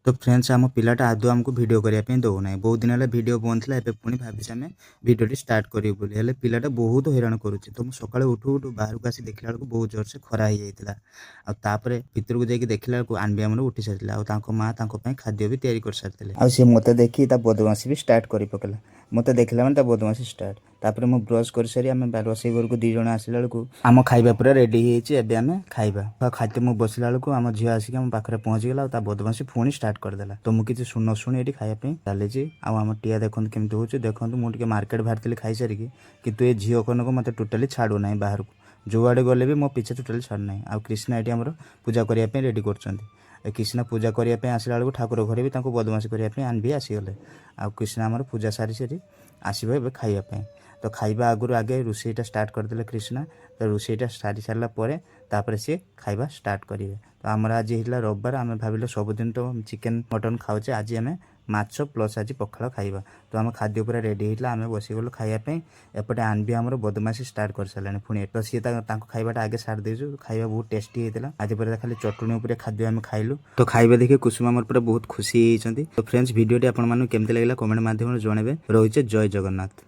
तो फ्रेंड्स आम पिलाटा आदौ आमको भिडियो करने दौना बहुत दिन है भिडियो बंद था एवं पुणी भावी आम भिडियो स्टार्ट करें पिलाटा बहुत हैरान करुचे तो मुझे सका उठू उठू बाहर को आसी देखला बेलू बहुत जोर से खरा हो जाता भितर को जाकि देखला आनबी आमर उठी सारी माँ खाद्य भी तैयारी कर सारी सी मत देखी बदमाशी भी स्टार्ट कर पकेला मत देखला मैंने बदमाशी स्टार्ट तापर मुझे ब्रश कर सारी आम रोसई घर को दी जन आसला बेलू आम खाଇବା पूरा रेडी होमें खाଇବା खाते मुझे बसला बेलू आम झील आसिक आम पाखे पहुँचीगला बदमाशी पुणी स्टार्ट करदेला तो मुझे किसी न शुणी ये खायापी चली आम टीया देखते केमती हो देखो मुझे मार्केट बाहरी खाई सारिकी कितु ये झील कनक मत टोटाली छाड़ूना बाहर को जो आड़े गले भी मो पीछे टोटाली छाड़ूना आ कृष्णा ये आम पूजा करने रेडी कर कृष्णा पूजा करने आसला बेलू ठाकुर घरे भी बदमाशी करने आनबी आसीगले आ कृष्णा आमर पूजा सारी सारी आसब ए खाइबापी तो खाइबा आगु आगे रोसईटा स्टार्ट करदे कृष्णा तो रोसईटा सारी सारापर सी खाइबा स्टार्ट करेंगे तो आमर आज है रविवार आम भाविल सबुदिन तो चिकेन मटन खाऊे आज आम माछ प्लस आज पखाल खाइबा तो आम खाद्य पूरा रेडी होता आम बसीगलु खाइबापी एपटे आनबी आमर बदमाशी स्टार्ट कर सारे पुणी तो सी खाइबाटा आगे सारी देचु खाइबा बहुत टेस्टी होता आज पूरा खाली चटणी उपर खाद्य आम खाइलु तो खाइबा देखिए कुसुम आमर पूरा बहुत खुशी होती तो फ्रेंड्स भिडियोटी आपको केमती लगे कमेंट माध्यम जनइबे रही जय जगन्नाथ।